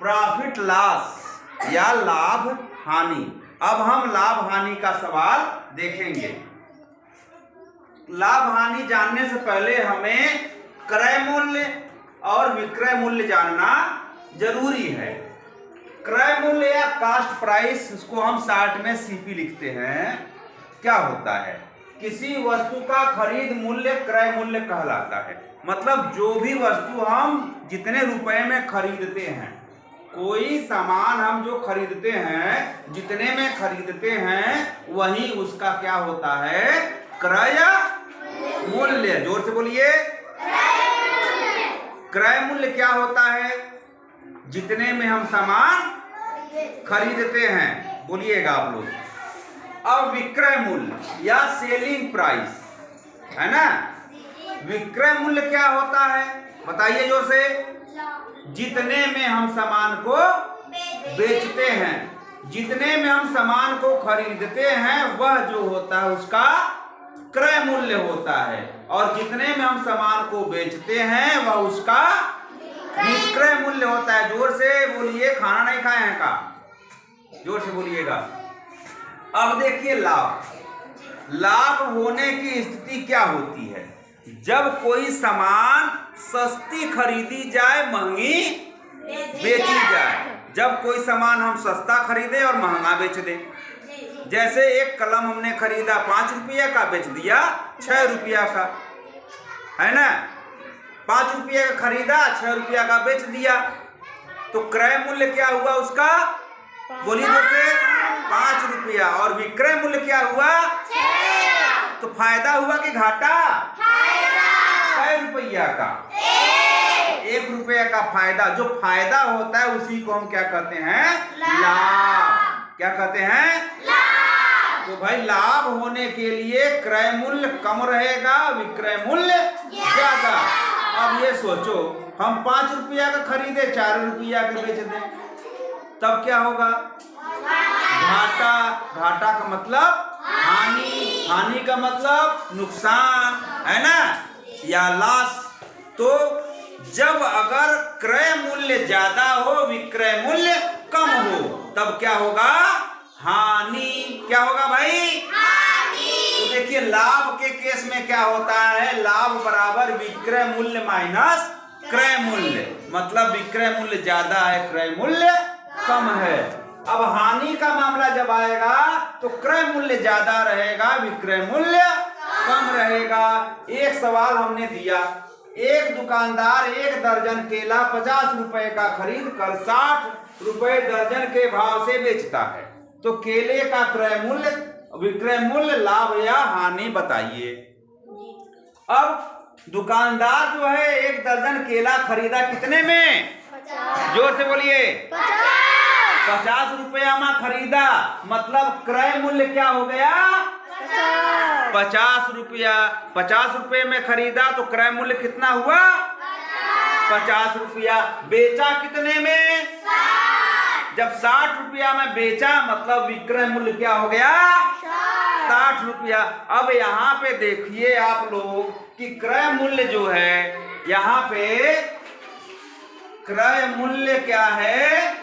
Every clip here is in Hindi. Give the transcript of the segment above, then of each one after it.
प्रॉफिट लॉस या लाभ हानि। अब हम लाभ हानि का सवाल देखेंगे। लाभ हानि जानने से पहले हमें क्रय मूल्य और विक्रय मूल्य जानना जरूरी है। क्रय मूल्य या कास्ट प्राइस, उसको हम शॉर्ट में सीपी लिखते हैं, क्या होता है? किसी वस्तु का खरीद मूल्य क्रय मूल्य कहलाता है। मतलब जो भी वस्तु हम जितने रुपए में खरीदते हैं, कोई सामान हम जो खरीदते हैं, जितने में खरीदते हैं, वही उसका क्या होता है? क्रय मूल्य। जोर से बोलिए। क्रय मूल्य क्या होता है? जितने में हम सामान खरीदते हैं। बोलिएगा आप लोग। अब विक्रय मूल्य या सेलिंग प्राइस है ना। विक्रय मूल्य क्या होता है? बताइए जोर से। जितने में हम सामान को बेचते हैं, जितने में हम सामान को खरीदते हैं, वह जो होता है उसका क्रय मूल्य होता है। और जितने में हम सामान को बेचते हैं वह उसका विक्रय मूल्य होता है। जोर से बोलिए। खाना नहीं खाए हैं का? जोर से बोलिएगा। अब देखिए लाभ। लाभ होने की स्थिति क्या होती है? जब कोई सामान सस्ती खरीदी जाए, महंगी बेची जाए। जब कोई सामान हम सस्ता खरीदे और महंगा बेच दे। जैसे एक कलम हमने खरीदा 5 रुपया का, बेच दिया 6 रुपया का, है ना। 5 रुपया का खरीदा, 6 रुपया का बेच दिया, तो क्रय मूल्य क्या हुआ उसका? बोलिए जैसे 5 रुपया। और विक्रय मूल्य क्या हुआ? 6। तो फायदा हुआ कि घाटा? कै रुपया का? 1 रुपया का फायदा। जो फायदा होता है उसी को हम क्या कहते हैं? लाभ। क्या कहते हैं? तो भाई लाभ होने के लिए क्रय मूल्य कम रहेगा, विक्रय मूल्य ज्यादा। अब ये सोचो, हम 5 रुपया का खरीदे, 4 रुपया का बेच दें, तब क्या होगा? घाटा। घाटा का मतलब हानि। हानि का मतलब नुकसान, है ना, या लॉस। तो जब अगर क्रय मूल्य ज्यादा हो, विक्रय मूल्य कम हो, तब क्या होगा? हानि। क्या होगा भाई? हानि। तो देखिए लाभ के केस में क्या होता है? लाभ बराबर विक्रय मूल्य माइनस क्रय मूल्य। मतलब विक्रय मूल्य ज्यादा है, क्रय मूल्य कम है। अब हानि का मामला जब आएगा तो क्रय मूल्य ज्यादा रहेगा, विक्रय मूल्य कम रहेगा। एक सवाल हमने दिया, एक दुकानदार 1 दर्जन केला 50 रुपए का खरीद कर 60 रुपए दर्जन के भाव से बेचता है। तो केले का क्रय मूल्य, विक्रय मूल्य, लाभ या हानि बताइए। अब दुकानदार जो है 1 दर्जन केला खरीदा कितने में? 50। जोर से बोलिए। 50 रुपया में खरीदा, मतलब क्रय मूल्य क्या हो गया? 50 रुपया। 50 रुपये में खरीदा तो क्रय मूल्य कितना हुआ? 50 रुपया। बेचा कितने में? 60। जब 60 रुपया में बेचा, मतलब विक्रय मूल्य क्या हो गया? 60 रुपया। अब यहाँ पे देखिए आप लोग कि क्रय मूल्य जो है, यहाँ पे क्रय मूल्य क्या है?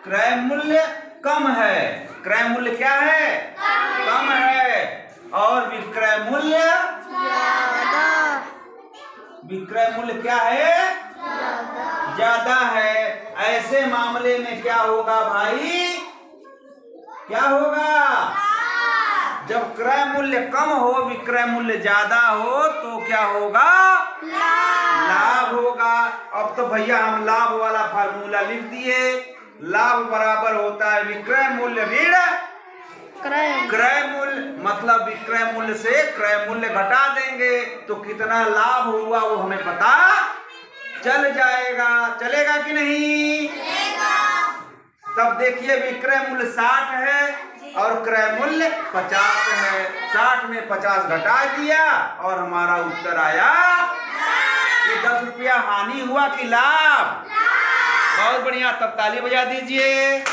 क्रय मूल्य कम है। क्रय मूल्य क्या है? कम है। और विक्रय मूल्य ज्यादा। विक्रय मूल्य क्या है? ज्यादा है। ऐसे मामले में क्या होगा भाई? क्या होगा? जब क्रय मूल्य कम हो, विक्रय मूल्य ज्यादा हो, तो क्या होगा? लाभ होगा। अब तो भैया हम लाभ वाला फार्मूला लिख दिए। लाभ बराबर होता है विक्रय मूल्य ऋण क्रय मूल्य। मतलब विक्रय मूल्य से क्रय मूल्य घटा देंगे तो कितना लाभ हुआ वो हमें पता चल जाएगा। चलेगा कि नहीं? तब देखिए विक्रय मूल्य 60 है और क्रय मूल्य 50 है। 60 में 50 घटा दिया और हमारा उत्तर आया कि 10 रुपया हानि हुआ कि लाभ। बहुत बढ़िया, तब ताली बजा दीजिए।